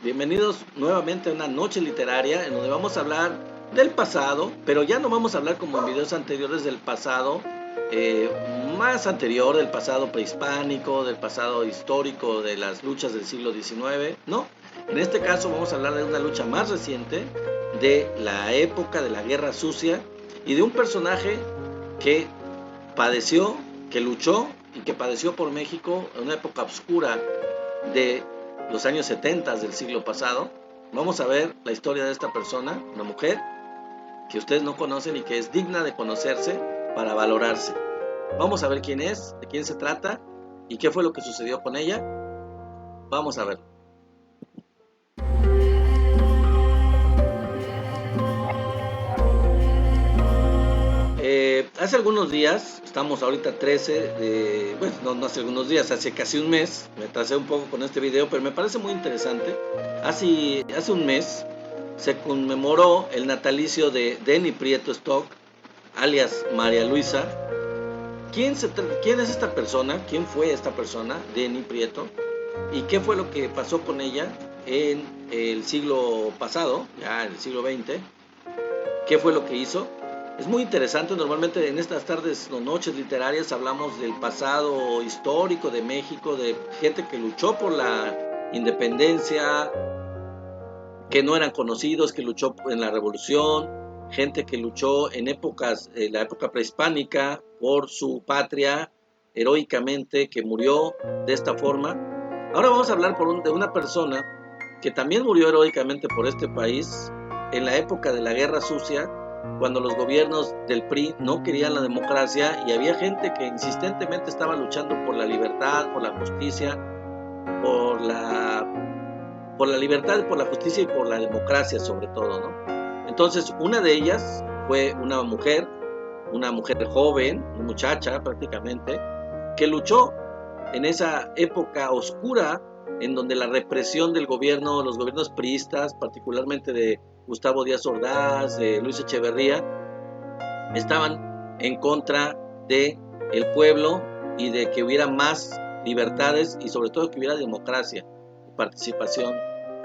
Bienvenidos nuevamente a una noche literaria en donde vamos a hablar del pasado, pero ya no vamos a hablar como en videos anteriores del pasado más anterior, del pasado prehispánico, del pasado histórico, de las luchas del siglo XIX, no. En este caso vamos a hablar de una lucha más reciente, de la época de la Guerra Sucia y de un personaje que padeció, que luchó y que padeció por México en una época oscura de los años 70 del siglo pasado. Vamos a ver la historia de esta persona, una mujer que ustedes no conocen y que es digna de conocerse para valorarse. Vamos a ver quién es, de quién se trata y qué fue lo que sucedió con ella. Vamos a ver. Hace algunos días, estamos ahorita 13 de, bueno, no hace algunos días, hace casi un mes, me atrasé un poco con este video, pero me parece muy interesante. Hace un mes se conmemoró el natalicio de Denny Prieto Stock, alias María Luisa. ¿Quién es esta persona? ¿Quién fue esta persona, Denny Prieto? ¿Y qué fue lo que pasó con ella en el siglo pasado, ya en el siglo XX? ¿Qué fue lo que hizo? Es muy interesante. Normalmente en estas tardes o noches literarias hablamos del pasado histórico de México, de gente que luchó por la independencia, que no eran conocidos, que luchó en la revolución, gente que luchó en la época prehispánica por su patria heroicamente, que murió de esta forma. Ahora vamos a hablar de una persona que también murió heroicamente por este país en la época de la Guerra Sucia, cuando los gobiernos del PRI no querían la democracia y había gente que insistentemente estaba luchando por la libertad, por la justicia, por la libertad, por la justicia y por la democracia sobre todo, ¿no? Entonces, una de ellas fue una mujer joven, una muchacha prácticamente, que luchó en esa época oscura en donde la represión del gobierno, los gobiernos priistas, particularmente de Gustavo Díaz Ordaz, de Luis Echeverría, estaban en contra del pueblo y de que hubiera más libertades y sobre todo que hubiera democracia y participación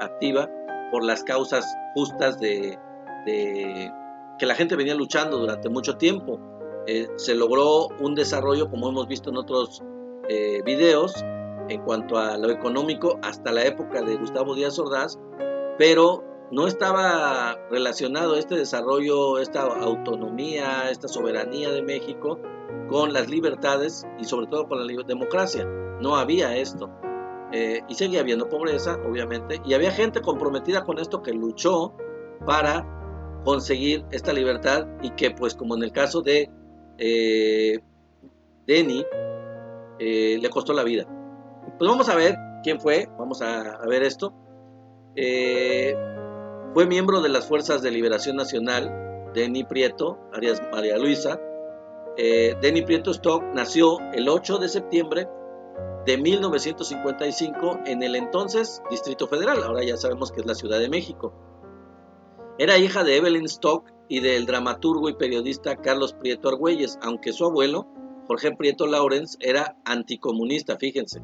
activa por las causas justas de que la gente venía luchando durante mucho tiempo. Se logró un desarrollo, como hemos visto en otros videos, en cuanto a lo económico hasta la época de Gustavo Díaz Ordaz, pero no estaba relacionado este desarrollo, esta autonomía, esta soberanía de México con las libertades y sobre todo con la democracia. No había esto. Y seguía habiendo pobreza, obviamente, y había gente comprometida con esto que luchó para conseguir esta libertad y que, pues, como en el caso de Denny, le costó la vida. Pues vamos a ver quién fue, vamos a ver esto. Fue miembro de las Fuerzas de Liberación Nacional, Denny Prieto, alias María Luisa. Denny Prieto Stock nació el 8 de septiembre de 1955 en el entonces Distrito Federal, ahora ya sabemos que es la Ciudad de México. Era hija de Evelyn Stock y del dramaturgo y periodista Carlos Prieto Argüelles, aunque su abuelo, Jorge Prieto Lawrence, era anticomunista, fíjense.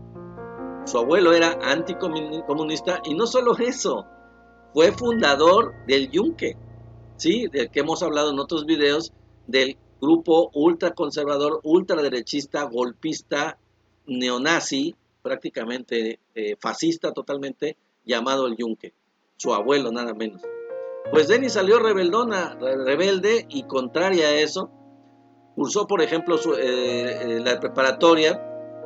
Su abuelo era anticomunista y no solo eso, fue fundador del Yunque, ¿sí? Del que hemos hablado en otros videos, del grupo ultraconservador, ultraderechista, golpista, neonazi, prácticamente fascista totalmente, llamado el Yunque. Su abuelo, nada menos. Pues Denny salió rebelde y contraria a eso. Cursó, por ejemplo, la preparatoria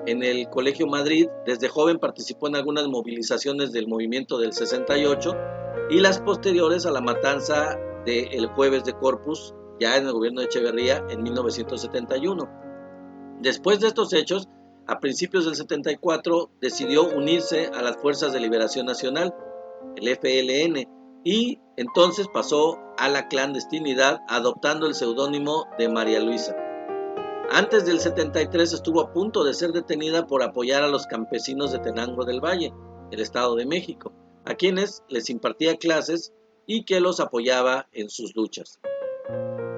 en el Colegio Madrid. Desde joven participó en algunas movilizaciones del movimiento del 68 y las posteriores a la matanza del Jueves de Corpus, ya en el gobierno de Echeverría, en 1971. Después de estos hechos, a principios del 74, decidió unirse a las Fuerzas de Liberación Nacional, el FLN, y entonces pasó a la clandestinidad adoptando el seudónimo de María Luisa. Antes del 73 estuvo a punto de ser detenida por apoyar a los campesinos de Tenango del Valle, el Estado de México, a quienes les impartía clases y que los apoyaba en sus luchas.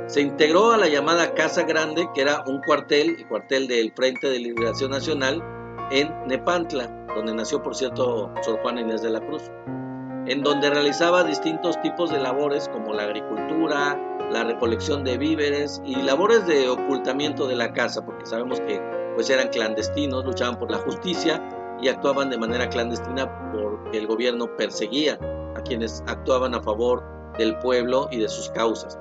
Se integró a la llamada Casa Grande, que era un cuartel, el cuartel del Frente de Liberación Nacional, en Nepantla, donde nació, por cierto, Sor Juana Inés de la Cruz. en donde realizaba distintos tipos de labores como la agricultura, la recolección de víveres y labores de ocultamiento de la casa, porque sabemos que pues eran clandestinos, luchaban por la justicia y actuaban de manera clandestina porque el gobierno perseguía a quienes actuaban a favor del pueblo y de sus causas.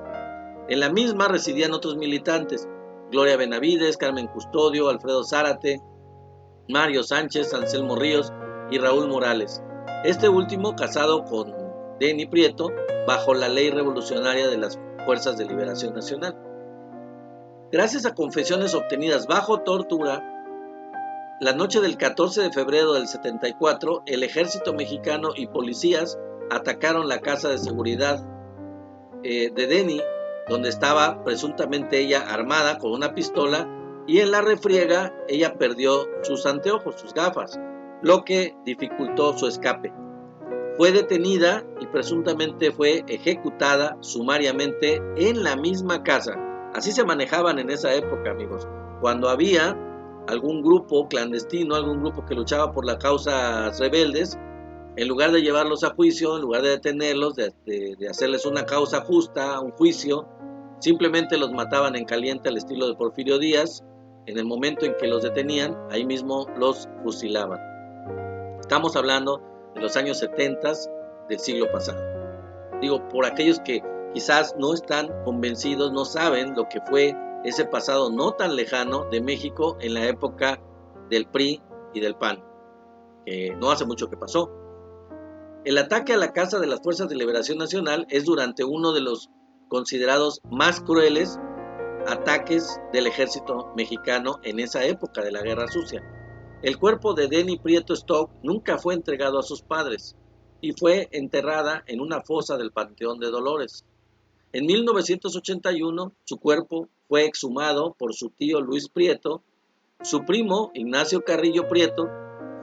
En la misma residían otros militantes: Gloria Benavides, Carmen Custodio, Alfredo Zárate, Mario Sánchez, Anselmo Ríos y Raúl Morales. Este último casado con Denny Prieto bajo la ley revolucionaria de las Fuerzas de Liberación Nacional. Gracias a confesiones obtenidas bajo tortura, la noche del 14 de febrero del 74, el ejército mexicano y policías atacaron la casa de seguridad de Denny, donde estaba presuntamente ella armada con una pistola, y en la refriega ella perdió sus anteojos, sus gafas, lo que dificultó su escape. Fue detenida y presuntamente fue ejecutada sumariamente en la misma casa. Así se manejaban en esa época, amigos. Cuando había algún grupo clandestino, algún grupo que luchaba por las causas rebeldes, en lugar de llevarlos a juicio, en lugar de detenerlos, de hacerles una causa justa, un juicio, simplemente los mataban en caliente al estilo de Porfirio Díaz. En el momento en que los detenían, ahí mismo los fusilaban. Estamos hablando de los años 70 del siglo pasado. Digo, por aquellos que quizás no están convencidos, no saben lo que fue ese pasado no tan lejano de México en la época del PRI y del PAN, que no hace mucho que pasó. El ataque a la Casa de las Fuerzas de Liberación Nacional es durante uno de los considerados más crueles ataques del ejército mexicano en esa época de la Guerra Sucia. El cuerpo de Denny Prieto Stock nunca fue entregado a sus padres y fue enterrada en una fosa del Panteón de Dolores. En 1981 su cuerpo fue exhumado por su tío Luis Prieto. Su primo Ignacio Carrillo Prieto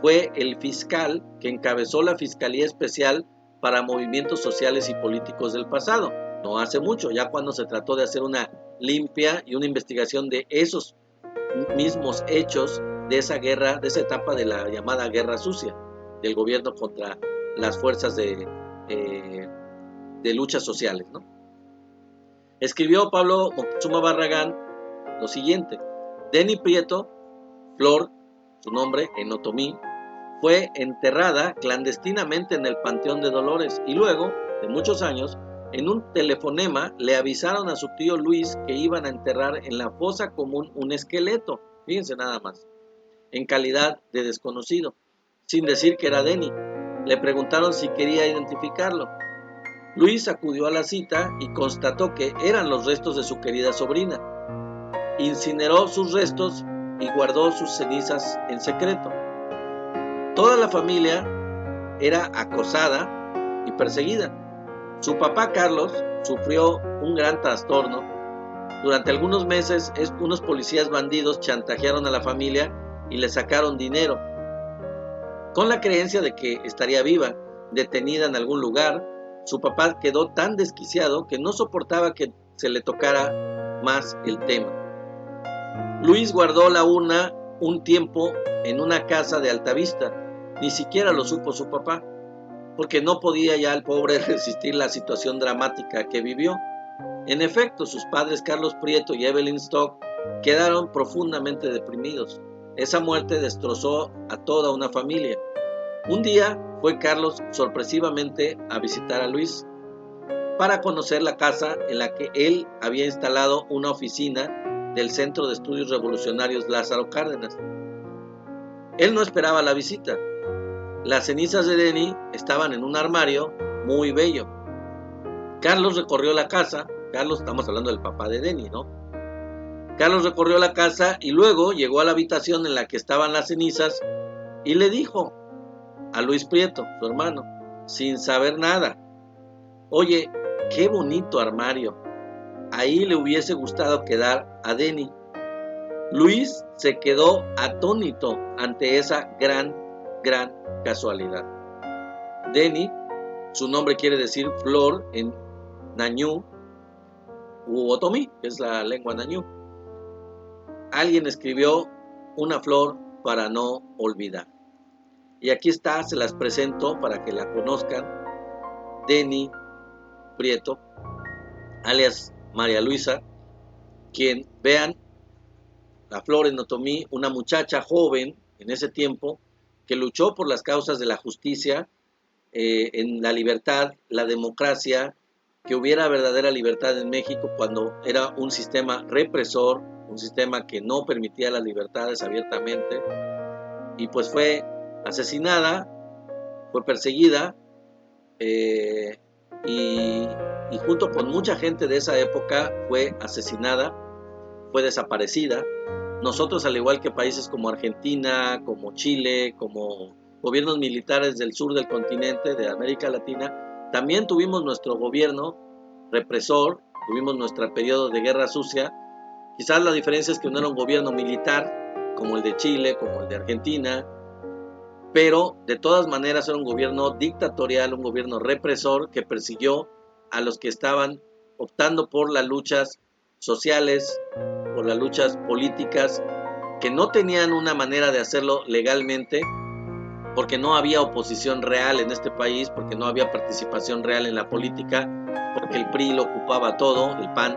fue el fiscal que encabezó la Fiscalía Especial para Movimientos Sociales y Políticos del pasado. No hace mucho, ya cuando se trató de hacer una limpia y una investigación de esos mismos hechos de esa guerra, de esa etapa de la llamada Guerra Sucia, del gobierno contra las fuerzas de luchas sociales, ¿no? Escribió Pablo Moctezuma Barragán lo siguiente: Denny Prieto, Flor, su nombre en otomí, fue enterrada clandestinamente en el Panteón de Dolores y luego, de muchos años, en un telefonema le avisaron a su tío Luis que iban a enterrar en la fosa común un esqueleto, fíjense nada más, en calidad de desconocido, sin decir que era Denny. Le preguntaron si quería identificarlo. Luis acudió a la cita y constató que eran los restos de su querida sobrina. Incineró sus restos y guardó sus cenizas en secreto. Toda la familia era acosada y perseguida. Su papá Carlos sufrió un gran trastorno. Durante algunos meses, unos policías bandidos chantajearon a la familia y le sacaron dinero, con la creencia de que estaría viva, detenida en algún lugar. Su papá quedó tan desquiciado que no soportaba que se le tocara más el tema. Luis guardó la urna un tiempo en una casa de Altavista. Ni siquiera lo supo su papá, porque no podía ya el pobre resistir la situación dramática que vivió. En efecto, sus padres Carlos Prieto y Evelyn Stock quedaron profundamente deprimidos. Esa muerte destrozó a toda una familia. Un día fue Carlos sorpresivamente a visitar a Luis para conocer la casa en la que él había instalado una oficina del Centro de Estudios Revolucionarios Lázaro Cárdenas. Él no esperaba la visita. Las cenizas de Denny estaban en un armario muy bello. Carlos recorrió la casa. Carlos, estamos hablando del papá de Denny, ¿no? Carlos recorrió la casa y luego llegó a la habitación en la que estaban las cenizas y le dijo a Luis Prieto, su hermano, sin saber nada: oye, qué bonito armario. Ahí le hubiese gustado quedar a Denny. Luis se quedó atónito ante esa gran casualidad. Denny, su nombre quiere decir flor en Nañú u otomí, que es la lengua Nañú. Alguien escribió una flor para no olvidar. Y aquí está, se las presento para que la conozcan. Denny Prieto, alias María Luisa, quien, vean, la Flores Notomí, una muchacha joven en ese tiempo que luchó por las causas de la justicia, en la libertad, la democracia, que hubiera verdadera libertad en México cuando era un sistema represor, un sistema que no permitía las libertades abiertamente, y pues fue asesinada, fue perseguida, y, y junto con mucha gente de esa época fue asesinada, fue desaparecida. Nosotros, al igual que países como Argentina, como Chile, como gobiernos militares del sur del continente, de América Latina, también tuvimos nuestro gobierno represor, tuvimos nuestro periodo de guerra sucia. Quizás la diferencia es que no era un gobierno militar, como el de Chile, como el de Argentina, pero de todas maneras era un gobierno dictatorial, un gobierno represor que persiguió a los que estaban optando por las luchas sociales, por las luchas políticas, que no tenían una manera de hacerlo legalmente, porque no había oposición real en este país, porque no había participación real en la política, porque el PRI lo ocupaba todo, el PAN,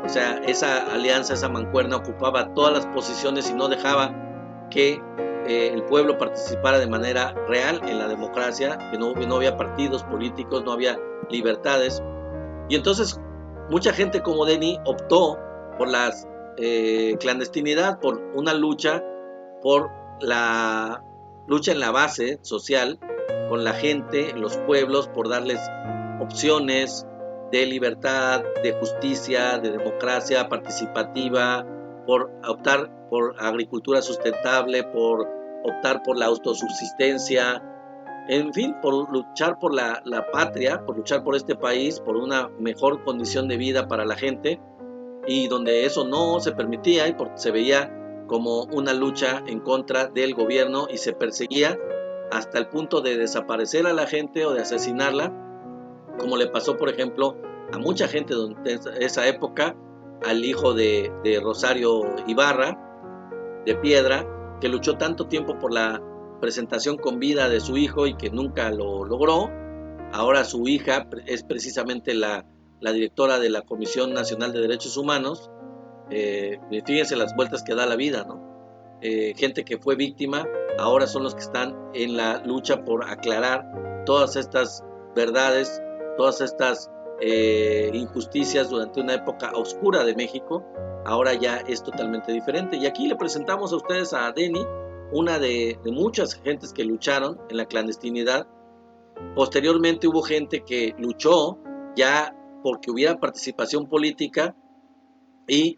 o sea, esa alianza, esa mancuerna ocupaba todas las posiciones y no dejaba que el pueblo participara de manera real en la democracia, que no había partidos políticos, no había libertades. Y entonces mucha gente como Denny optó por la clandestinidad, por una lucha, por la lucha en la base social, con la gente, los pueblos, por darles opciones de libertad, de justicia, de democracia participativa, por optar por agricultura sustentable, por optar por la autosubsistencia, en fin, por luchar por la patria, por luchar por este país, por una mejor condición de vida para la gente, y donde eso no se permitía y porque se veía como una lucha en contra del gobierno y se perseguía hasta el punto de desaparecer a la gente o de asesinarla, como le pasó, por ejemplo, a mucha gente de esa época, al hijo de Rosario Ibarra, de Piedra, que luchó tanto tiempo por la presentación con vida de su hijo y que nunca lo logró. Ahora su hija es precisamente la directora de la Comisión Nacional de Derechos Humanos. Fíjense las vueltas que da la vida, ¿no? Gente que fue víctima, ahora son los que están en la lucha por aclarar todas estas verdades, todas estas injusticias durante una época oscura de México. Ahora ya es totalmente diferente. Y aquí le presentamos a ustedes a Denny, una de muchas gentes que lucharon en la clandestinidad. Posteriormente hubo gente que luchó ya porque hubiera participación política, y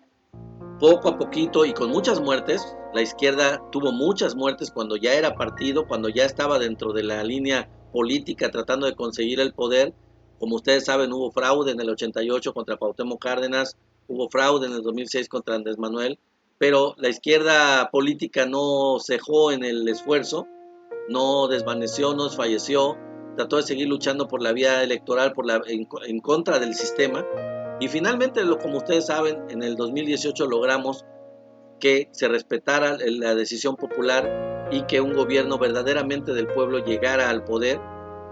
poco a poquito y con muchas muertes, la izquierda tuvo muchas muertes cuando ya era partido, cuando ya estaba dentro de la línea política tratando de conseguir el poder. Como ustedes saben, hubo fraude en el 88 contra Cuauhtémoc Cárdenas, hubo fraude en el 2006 contra Andrés Manuel, pero la izquierda política no cejó en el esfuerzo, no desvaneció, no desfalleció, trató de seguir luchando por la vía electoral, en contra del sistema. Y finalmente, como ustedes saben, en el 2018 logramos que se respetara la decisión popular y que un gobierno verdaderamente del pueblo llegara al poder.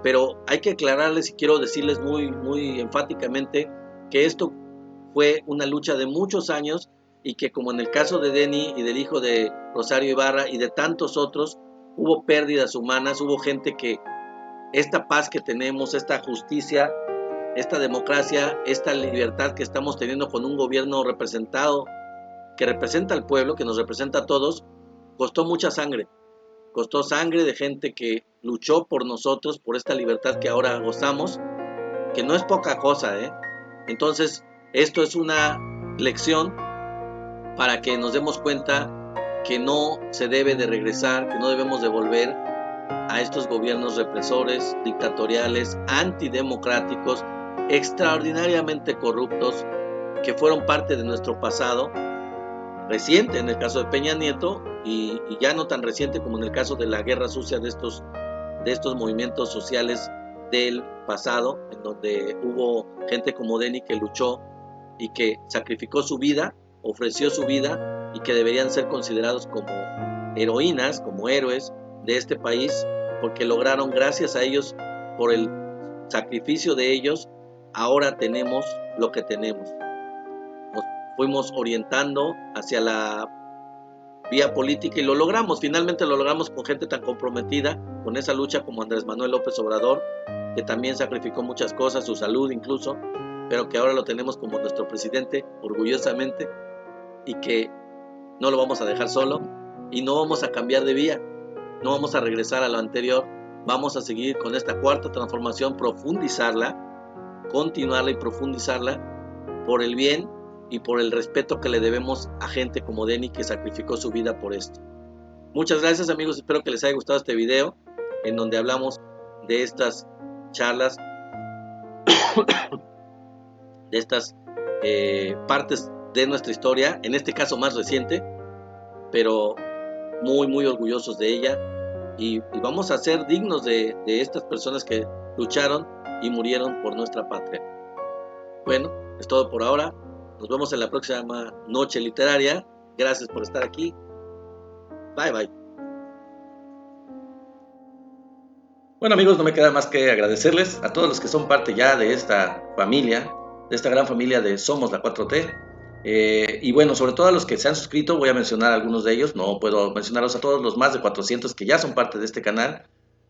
Pero hay que aclararles y quiero decirles muy enfáticamente que esto fue una lucha de muchos años y que, como en el caso de Denny y del hijo de Rosario Ibarra y de tantos otros, hubo pérdidas humanas, hubo gente que esta paz que tenemos, esta justicia, esta democracia, esta libertad que estamos teniendo con un gobierno representado, que representa al pueblo, que nos representa a todos, costó mucha sangre. Costó sangre de gente que luchó por nosotros, por esta libertad que ahora gozamos, que no es poca cosa, ¿eh? Entonces, esto es una lección para que nos demos cuenta que no se debe de regresar, que no debemos de volver a estos gobiernos represores, dictatoriales, antidemocráticos, extraordinariamente corruptos, que fueron parte de nuestro pasado reciente en el caso de Peña Nieto y ya no tan reciente como en el caso de la guerra sucia de estos movimientos sociales del pasado, en donde hubo gente como Denny que luchó y que sacrificó su vida, ofreció su vida y que deberían ser considerados como heroínas, como héroes de este país, porque lograron, gracias a ellos, por el sacrificio de ellos, ahora tenemos lo que tenemos. Nos fuimos orientando hacia la vía política y lo logramos, finalmente lo logramos con gente tan comprometida con esa lucha como Andrés Manuel López Obrador, que también sacrificó muchas cosas, su salud incluso, pero que ahora lo tenemos como nuestro presidente, orgullosamente, y que no lo vamos a dejar solo y no vamos a cambiar de vía, no vamos a regresar a lo anterior, vamos a seguir con esta cuarta transformación, profundizarla, continuarla y profundizarla por el bien y por el respeto que le debemos a gente como Denny, que sacrificó su vida por esto. Muchas gracias, amigos, espero que les haya gustado este video en donde hablamos de estas charlas, de estas partes de nuestra historia, en este caso más reciente, pero muy orgullosos de ella, y vamos a ser dignos de estas personas que lucharon y murieron por nuestra patria. Bueno, es todo por ahora. Nos vemos en la próxima noche literaria. Gracias por estar aquí. Bye, bye. Bueno, amigos, no me queda más que agradecerles a todos los que son parte ya de esta familia, de esta gran familia de Somos la 4T. Y bueno, sobre todo a los que se han suscrito, voy a mencionar algunos de ellos. No puedo mencionarlos a todos, los más de 400 que ya son parte de este canal.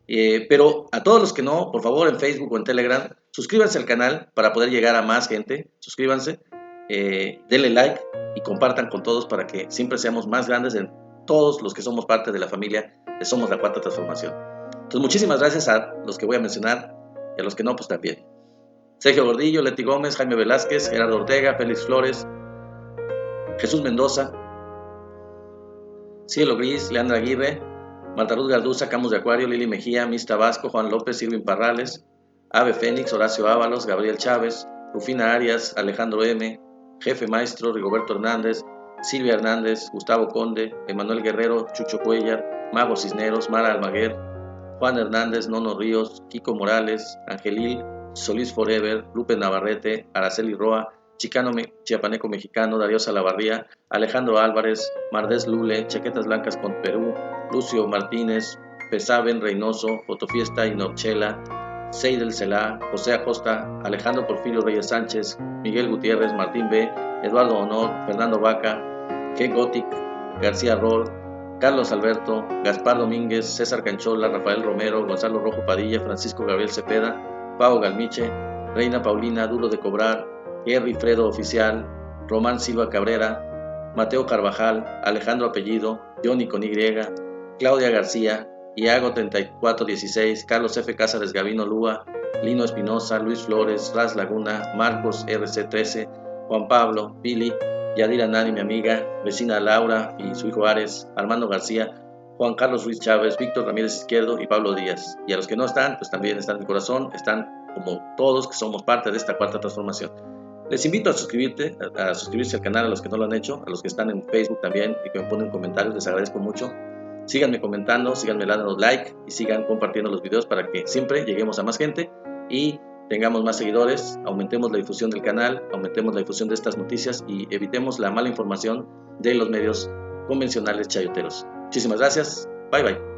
Pero a todos los que no, por favor, en Facebook o en Telegram, suscríbanse al canal para poder llegar a más gente. Suscríbanse, denle like y compartan con todos para que siempre seamos más grandes en todos los que somos parte de la familia de Somos la Cuarta Transformación. Entonces, muchísimas gracias a los que voy a mencionar y a los que no, pues también. Sergio Gordillo, Leti Gómez, Jaime Velázquez, Gerardo Ortega, Félix Flores, Jesús Mendoza, Cielo Gris, Leandra Aguirre, Marta Ruth Garduza, Camus de Acuario, Lili Mejía, Miss Tabasco, Juan López, Irving Parrales, Ave Fénix, Horacio Ábalos, Gabriel Chávez, Rufina Arias, Alejandro M., Jefe Maestro, Rigoberto Hernández, Silvia Hernández, Gustavo Conde, Emanuel Guerrero, Chucho Cuellar, Mago Cisneros, Mara Almaguer, Juan Hernández, Nono Ríos, Kiko Morales, Angelil, Solís Forever, Lupe Navarrete, Araceli Roa, Chicano Chiapaneco Mexicano, Darío Salavarría, Alejandro Álvarez, Mardés Lule, Chaquetas Blancas con Perú, Lucio Martínez, Pesaben Reynoso, Fotofiesta y Norchela, Seidel Celá, José Acosta, Alejandro Porfirio Reyes Sánchez, Miguel Gutiérrez, Martín B., Eduardo Honor, Fernando Vaca, G. Gothic, García Rol, Carlos Alberto, Gaspar Domínguez, César Canchola, Rafael Romero, Gonzalo Rojo Padilla, Francisco Gabriel Cepeda, Pau Galmiche, Reina Paulina, Duro de Cobrar, Henry Fredo Oficial, Román Silva Cabrera, Mateo Carvajal, Alejandro Apellido, Johnny con Y, Claudia García, Iago 3416, Carlos F. Cázares Gavino Lúa, Lino Espinosa, Luis Flores, Raz Laguna, Marcos RC13, Juan Pablo, Pili, Yadira Nani, mi amiga, vecina Laura y su hijo Ares, Armando García, Juan Carlos Ruiz Chávez, Víctor Ramírez Izquierdo y Pablo Díaz. Y a los que no están, pues también están en mi corazón, están como todos que somos parte de esta cuarta transformación. Les invito a suscribirse al canal a los que no lo han hecho, a los que están en Facebook también y que me ponen comentarios, les agradezco mucho. Síganme comentando, síganme dando like y sigan compartiendo los videos para que siempre lleguemos a más gente y tengamos más seguidores, aumentemos la difusión del canal, aumentemos la difusión de estas noticias y evitemos la mala información de los medios convencionales chayoteros. Muchísimas gracias, bye bye.